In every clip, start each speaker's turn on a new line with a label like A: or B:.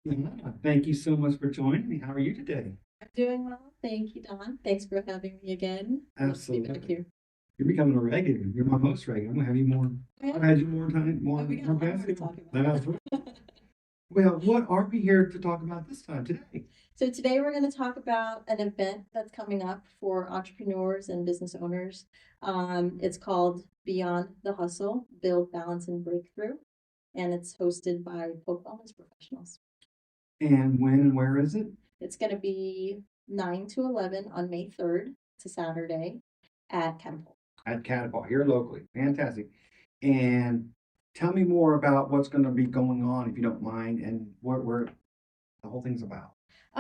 A: Yeah, thank you so much for joining me. How are you today?
B: I'm doing well. Thank you, Don. Thanks for having me again. Love to be back
A: Absolutely.
B: here.
A: You're becoming a regular. You're my most regular. I'm gonna have you more.
B: Oh, yeah?
A: I've had you more time,
B: Oh, we got a
A: more
B: lot
A: guests.
B: more to talk
A: That's right.
B: about.
A: Well, what are we here to talk about this time today?
B: So today we're going to talk about an event that's coming up for entrepreneurs and business owners. It's called Beyond the Hustle, Build, Balance, and Breakthrough. And it's hosted by Polk Wellness Professionals.
A: And when and where is it?
B: It's going to be 9 to 11 on May 3rd. It's a Saturday at Catapult.
A: At Catapult here locally. Fantastic. And tell me more about what's going to be going on, if you don't mind, and what we're the whole thing's about.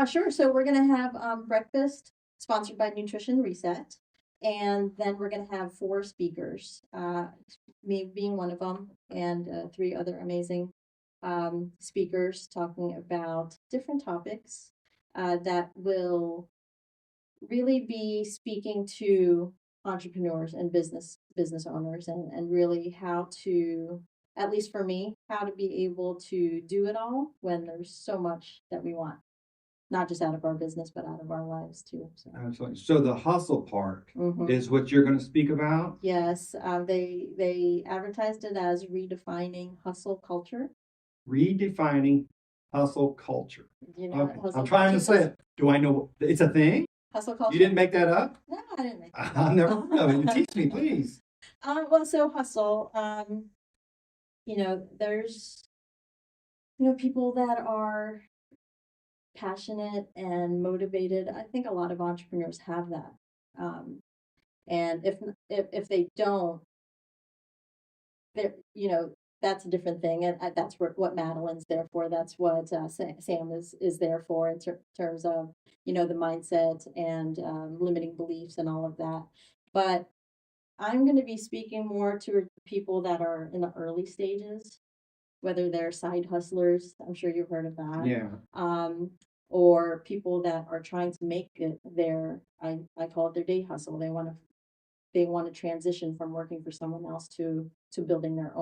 B: Sure. So we're going to have breakfast sponsored by Nutrition Reset. And then we're going to have four speakers, me being one of them, and three other amazing speakers talking about different topics that will really be speaking to entrepreneurs and business owners and really how to, at least for me, how to be able to do it all when there's so much that we want, not just out of our business, but out of our lives too. So,
A: Absolutely. So the hustle part is
B: mhm.
A: what you're going to speak about.
B: Yes, they advertised it as redefining hustle culture.
A: Redefining hustle culture.
B: Do you know what
A: Okay, I'm
B: hustle
A: trying
B: culture
A: to
B: is?
A: say it. Do I know it's a thing?
B: Hustle
A: You
B: culture?
A: didn't make that up?
B: No, I didn't make that
A: I've never heard of it. You
B: up.
A: teach me, please.
B: Well, so hustle. There's people that are passionate and motivated. I think a lot of entrepreneurs have that. Um, and if they don't, they're that's a different thing, and that's what Madeline's there for. That's what Sam is there for in terms of the mindset and limiting beliefs and all of that. But I'm going to be speaking more to people that are in the early stages, whether they're side hustlers. I'm sure you've heard of that.
A: Yeah.
B: Um, or people that are trying to make it their, I call it their day hustle. They want to transition from working for someone else to building their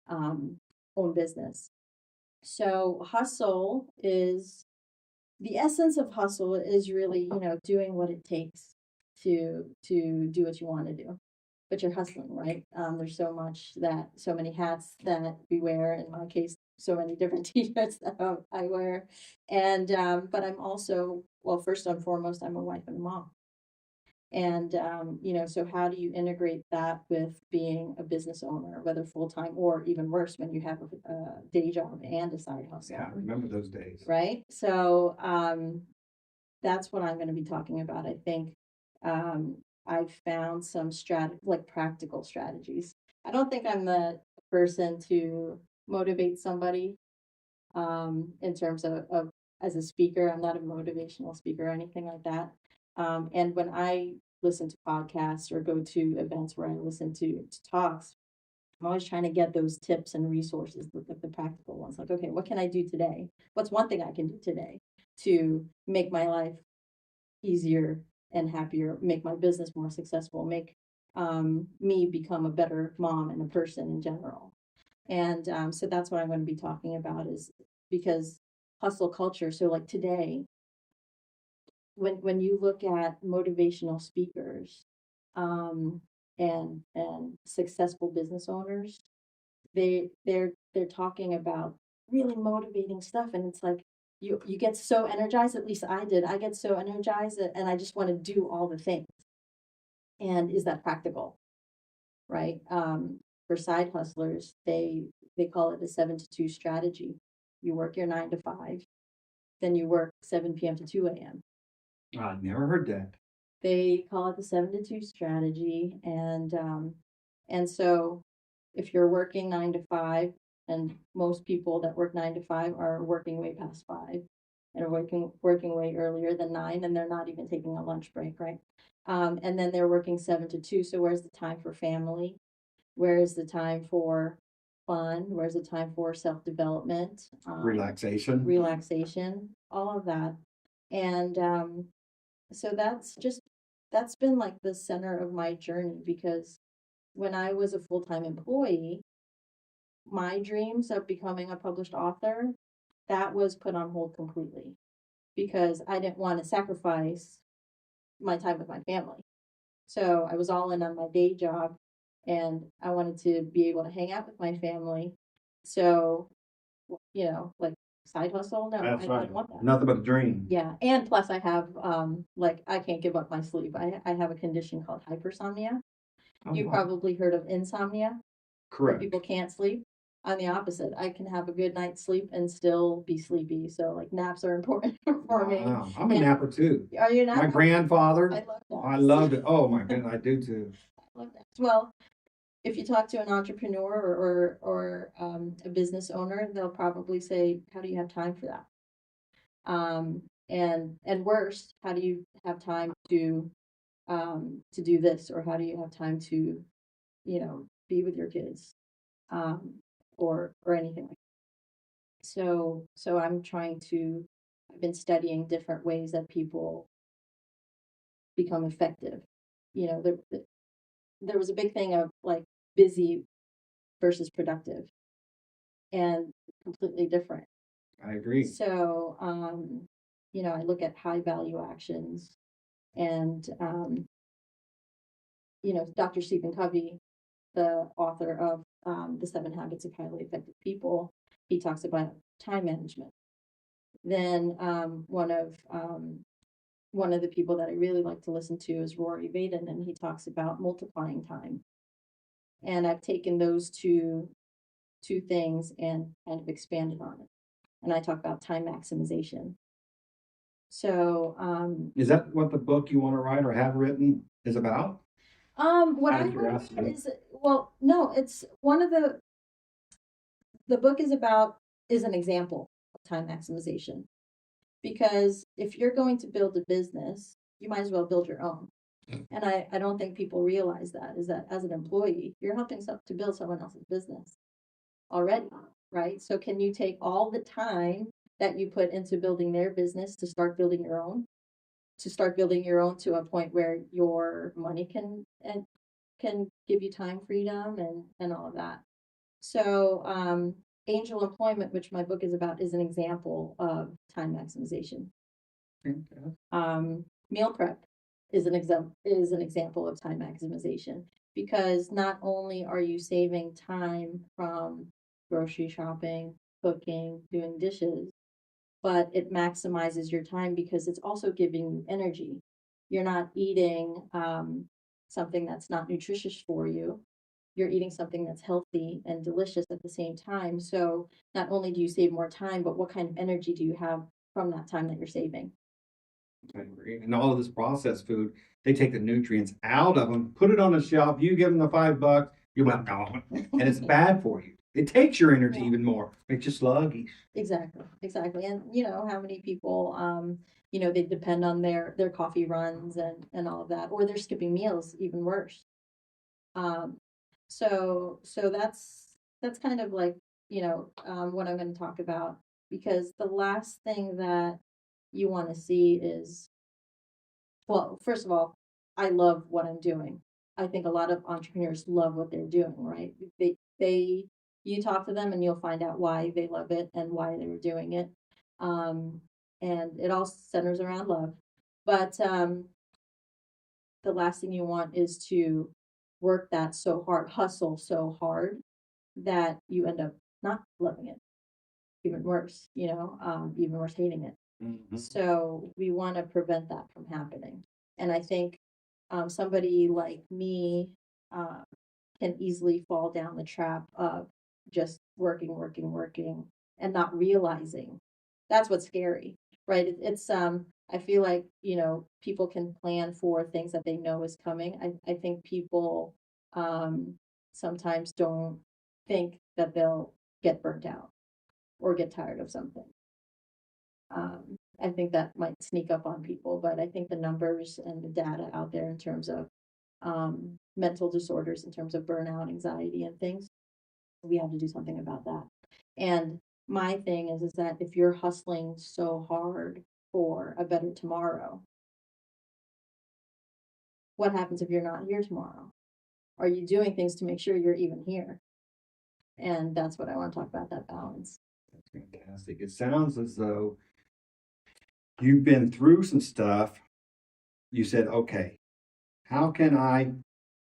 B: um, own business. So hustle is the essence of hustle is really doing what it takes to do what you want to do, but you're hustling, right? There's so many hats that we wear. In my case, so many different t-shirts that I wear, and but I'm also, well, first and foremost, I'm a wife and a mom. And so how do you integrate that with being a business owner, whether full time or even worse, when you have a day job and a side
A: Yeah, I
B: hustle,
A: remember those days.
B: right? So that's what I'm going to be talking about. I think um, I've found some like practical strategies. I don't think I'm the person to motivate somebody in terms of as a speaker. I'm not a motivational speaker or anything like that. And when I listen to podcasts or go to events where I listen to talks, I'm always trying to get those tips and resources, the practical ones. Like, okay, what can I do today? What's one thing I can do today to make my life easier and happier, make my business more successful, make me become a better mom and a person in general. And so that's what I'm going to be talking about is because hustle culture. So like today, when you look at motivational speakers um, and successful business owners, they're talking about really motivating stuff, and it's like you get so energized. At least I did. I get so energized, and I just want to do all the things. And is that practical, right? For side hustlers, they call it the 7 to 2 strategy. You work your 9 to 5, then you work 7 p.m. to 2 a.m.
A: I never heard that.
B: They call it the 7 to 2 strategy, and so if you're working 9 to 5, and most people that work 9 to 5 are working way past 5, and are working way earlier than 9, and they're not even taking a lunch break, right? And then they're working 7 to 2. So where's the time for family? Where's the time for fun? Where's the time for self development? Relaxation, all of that. And so that's been like the center of my journey, because when I was a full time employee, my dreams of becoming a published author that was put on hold completely because I didn't want to sacrifice my time with my family. So I was all in on my day job and I wanted to be able to hang out with my family. So, like side hustle, no,
A: That's
B: I
A: right.
B: don't want that.
A: Nothing but a dream.
B: Yeah. And plus I have like I can't give up my sleep. I have a condition called hypersomnia.
A: Oh,
B: You've
A: wow.
B: probably heard of insomnia, where
A: Correct.
B: people can't sleep. I'm the opposite. I can have a good night's sleep and still be sleepy. So like naps are important for me.
A: Wow. I'm a
B: And
A: napper too.
B: are you a
A: My
B: napper?
A: grandfather,
B: I love
A: I
B: naps.
A: loved it. Oh my goodness, I do too.
B: I love naps. Well, if you talk to an entrepreneur or a business owner, they'll probably say, "How do you have time for that?" And worse, how do you have time to do this, or how do you have time to be with your kids, um, or anything like that. So I'm trying to. I've been studying different ways that people become effective. There was a big thing of like busy versus productive, and completely different.
A: I agree.
B: So, I look at high value actions and, Dr. Stephen Covey, the author of The Seven Habits of Highly Effective People, he talks about time management. Then one of the people that I really like to listen to is Rory Vaden, and he talks about multiplying time. And I've taken those two things and kind of expanded on it. And I talk about time maximization. So,
A: Is that what the book you want to write or have written is about?
B: what
A: Out
B: I
A: of
B: wrote
A: curiosity.
B: is, well, no, it's one of the book is about is an example of time maximization, because if you're going to build a business, you might as well build your own. And I don't think people realize that is that as an employee, you're helping to build someone else's business already, right? So can you take all the time that you put into building their business to start building your own? To start building your own to a point where your money can give you time freedom and all of that. So angel employment, which my book is about, is an example of time maximization.
A: Okay.
B: Meal prep is an example of time maximization, because not only are you saving time from grocery shopping, cooking, doing dishes, but it maximizes your time because it's also giving you energy. You're not eating something that's not nutritious for you. You're eating something that's healthy and delicious at the same time. So not only do you save more time, but what kind of energy do you have from that time that you're saving?
A: I agree. And all of this processed food, they take the nutrients out of them, put it on the shelf. You give them the $5, you're like, gone, and it's bad for you. It takes your energy
B: Yeah.
A: even more. Makes you sluggish.
B: Exactly, exactly. And how many people they depend on their coffee runs and all of that, or they're skipping meals, even worse. Um, so that's kind of like, what I'm going to talk about, because the last thing that you want to see is, well, first of all, I love what I'm doing. I think a lot of entrepreneurs love what they're doing, right? You talk to them and you'll find out why they love it and why they were doing it. Um, and it all centers around love. But the last thing you want is to work that so hard, hustle so hard that you end up not loving it, even worse, hating it.
A: Mhm.
B: So we want to prevent that from happening. And I think somebody like me uh, can easily fall down the trap of just working, working, working, and not realizing. That's what's scary, right? I feel like, people can plan for things that they know is coming. I think people um, sometimes don't think that they'll get burnt out or get tired of something. I think that might sneak up on people, but I think the numbers and the data out there in terms of mental disorders, in terms of burnout, anxiety, and things, we have to do something about that. And my thing is that if you're hustling so hard for a better tomorrow, what happens if you're not here tomorrow? Are you doing things to make sure you're even here? And that's what I want to talk about, that balance.
A: Fantastic. It sounds as though you've been through some stuff. You said, okay, how can I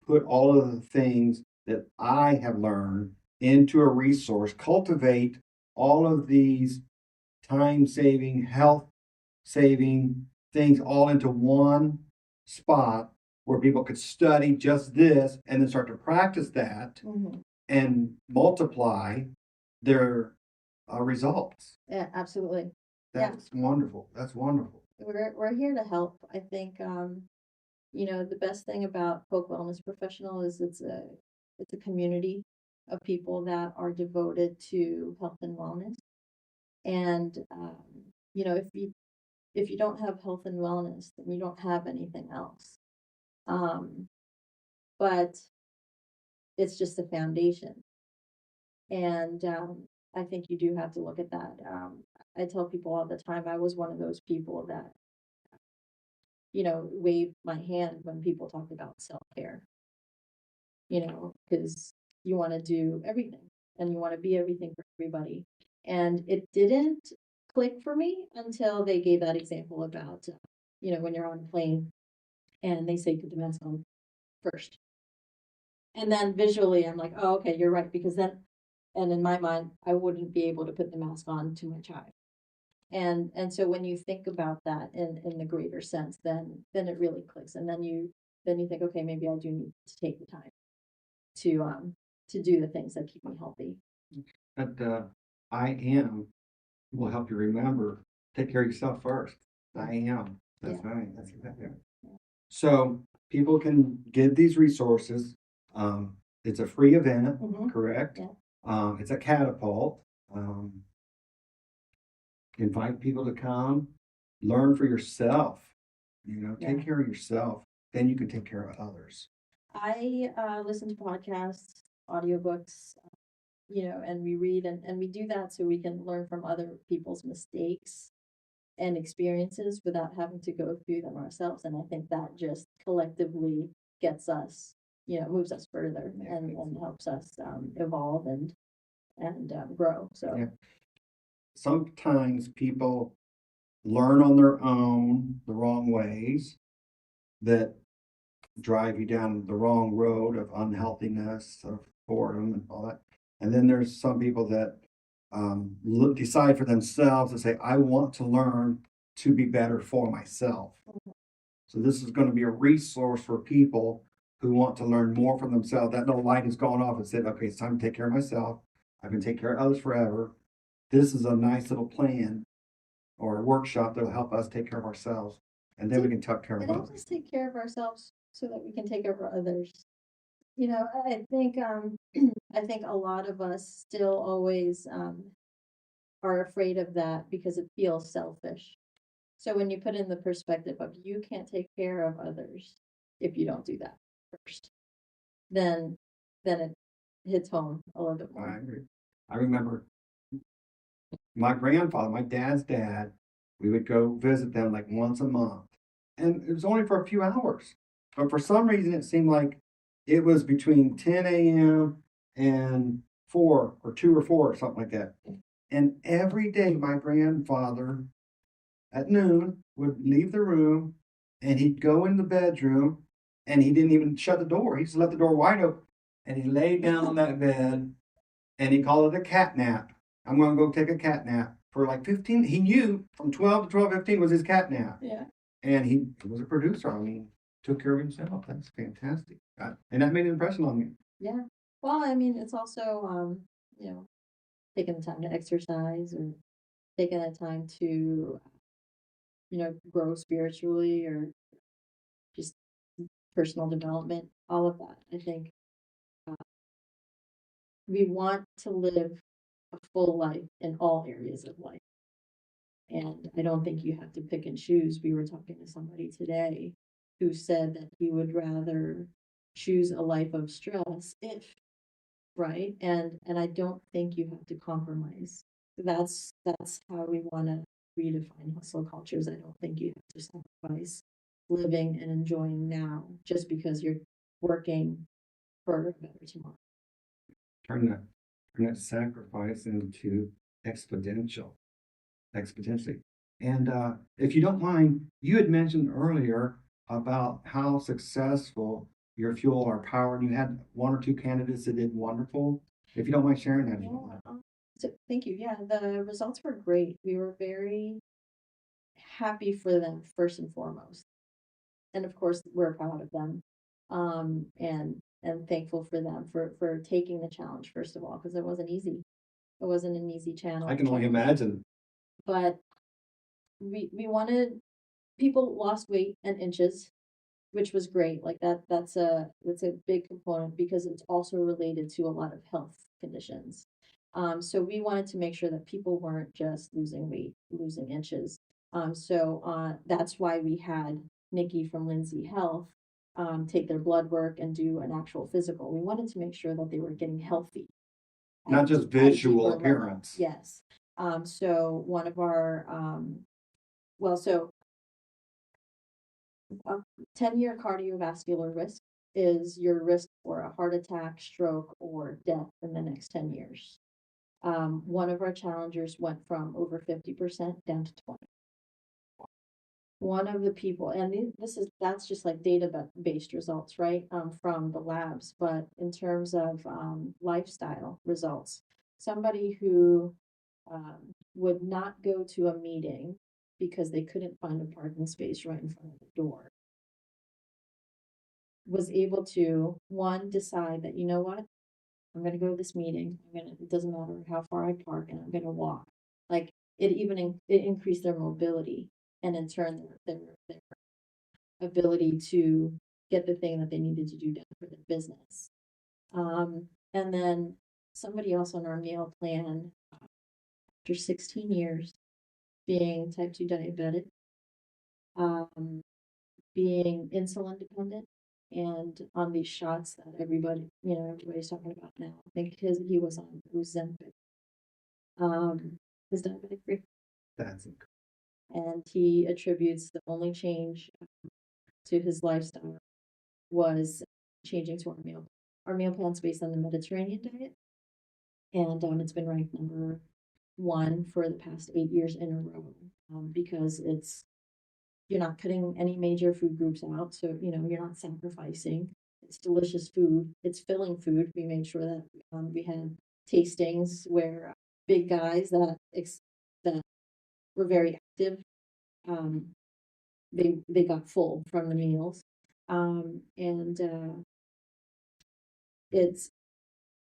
A: put all of the things that I have learned into a resource, cultivate all of these time saving, health saving things all into one spot where people could study just this and then start to practice that and multiply their results.
B: Yeah, absolutely.
A: That's wonderful. That's wonderful.
B: We're here to help. I think the best thing about Polk Wellness Professional is it's a community of people that are devoted to health and wellness. And if you don't have health and wellness, then you don't have anything else. But it's just a foundation. And I think you do have to look at that. I tell people all the time, I was one of those people that, waved my hand when people talked about self-care, because you want to do everything and you want to be everything for everybody. And it didn't click for me until they gave that example about, when you're on a plane and they say put the mask on first. And then visually, I'm like, oh, okay, you're right. Because then, and in my mind, I wouldn't be able to put the mask on to my child. And so when you think about that in the greater sense, then it really clicks. And then you think, okay, maybe I do need to take the time to do the things that keep me healthy.
A: But I am will help you remember, take care of yourself first. I am. That's right. That's exactly right. Yeah. So people can get these resources. It's a free event, correct? Yeah. It's a catapult. Invite people to come, learn for yourself, take care of yourself, then you can take care of others.
B: I listen to podcasts, audiobooks, and we read and we do that so we can learn from other people's mistakes and experiences without having to go through them ourselves. And I think that just collectively gets us, moves us further and helps us evolve and grow. So
A: sometimes people learn on their own the wrong ways that drive you down the wrong road of unhealthiness, of boredom, and all that. And then there's some people that decide for themselves to say, I want to learn to be better for myself. So this is going to be a resource for people who want to learn more for themselves. That little light has gone off and said, okay, it's time to take care of myself. I've been taking care of others forever. This is a nice little plan or a workshop that'll help us take care of ourselves. And then we can take care of others.
B: Help us take care of ourselves so that we can take care of others. I think I think a lot of us still always are afraid of that because it feels selfish. So when you put in the perspective of you can't take care of others if you don't do that first, then it hits home a little bit more.
A: I agree. I remember my grandfather, my dad's dad, we would go visit them like once a month. And it was only for a few hours. But for some reason, it seemed like it was between 10 a.m. and 4 or 2 or 4 or something like that. And every day, my grandfather at noon would leave the room and he'd go in the bedroom and he didn't even shut the door. He just left the door wide open and he laid down on that bed and he called it a cat nap. I'm going to go take a cat nap for like 15. He knew from 12 to 12:15 was his cat nap.
B: Yeah.
A: And he was a producer. I mean, took care of himself. That's fantastic. And that made an impression on me.
B: Yeah. Well, I mean, it's also, taking the time to exercise or taking the time to, grow spiritually or just personal development, all of that. I think we want to live a full life in all areas of life. And I don't think you have to pick and choose. We were talking to somebody today who said that he would rather choose a life of stress if, right? And I don't think you have to compromise. That's how we want to redefine hustle cultures. I don't think you have to sacrifice living and enjoying now just because you're working for a better tomorrow.
A: Turn that sacrifice into exponential, exponentially. And if you don't mind, you had mentioned earlier about how successful your fuel or power, and you had one or two candidates that did wonderful. If you don't mind sharing that, if you don't mind.
B: Yeah. So thank you. Yeah, the results were great. We were very happy for them first and foremost. And of course we're proud of them. And thankful for them for taking the challenge first of all, because it wasn't easy. It wasn't an easy channel.
A: I can only imagine.
B: But we wanted people lost weight and inches, which was great. Like that's a big component because it's also related to a lot of health conditions. So we wanted to make sure that people weren't just losing weight, losing inches. So that's why we had Nikki from Lindsay Health take their blood work and do an actual physical. We wanted to make sure that they were getting healthy.
A: Not just visual appearance.
B: Yes. So one of our well, so a 10-year cardiovascular risk is your risk for a heart attack, stroke, or death in the next 10 years. One of our challengers went from over 50% down to 20. One of the people, and that's just like data-based results, right? From the labs, but in terms of lifestyle results, somebody who would not go to a meeting because they couldn't find a parking space right in front of the door was able to one decide that, you know what, I'm going to go to this meeting. It doesn't matter how far I park, and I'm going to walk. Like it increased their mobility, and in turn their ability to get the thing that they needed to do done for their business. And then somebody else on our meal plan, after 16 years being type 2 diabetic, um, being insulin dependent, and on these shots that everybody's talking about now. I think he was on Ozempic, his diabetic free,
A: That's incredible.
B: and he attributes the only change to his lifestyle was changing to our meal. Our meal plan's based on the Mediterranean diet, and it's been ranked number one for the past 8 years in a row, because you're not cutting any major food groups out, so you're not sacrificing. It's delicious food. It's filling food. We made sure that we had tastings where big guys that were very active, um, they got full from the meals, and it's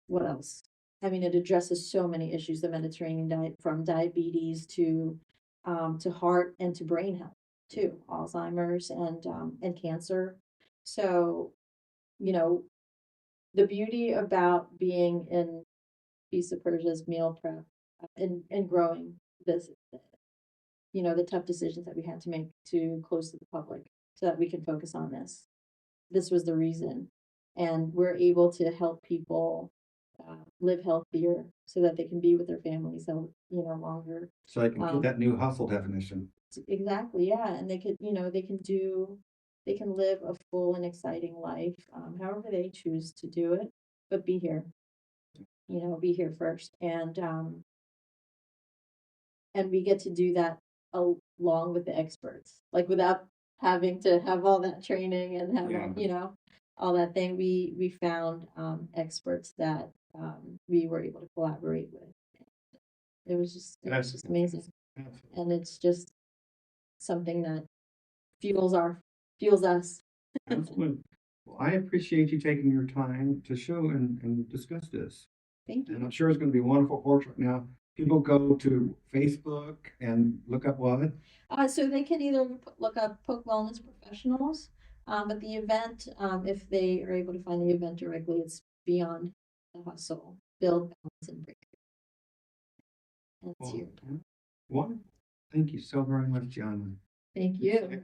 B: what else? I mean, it addresses so many issues. The Mediterranean diet, from diabetes to heart and to brain health too, Alzheimer's and cancer. So, you know, the beauty about being in Feast of Persia's meal prep and growing this, the tough decisions that we had to make to close to the public so that we can focus on this. This was the reason. And we're able to help people live healthier so that they can be with their families, longer.
A: So I can get that new hustle definition.
B: Exactly, yeah. And they can live a full and exciting life, however they choose to do it, but be here, be here first. And we get to do that along with the experts, like without having to have all that training and have all that thing. We found experts that we were able to collaborate with. It was just amazing, and it's just something that fuels us.
A: Absolutely. Well, I appreciate you taking your time to show and discuss this.
B: Thank you.
A: And I'm sure it's going to be a wonderful course right now. People go to Facebook and look up what?
B: So they can either look up Polk Wellness Professionals, but the event, if they are able to find the event directly, it's Beyond the Hustle, Build, Balance, and Break. And it's here.
A: Wonderful. Thank you so very much, Gianna.
B: Thank you.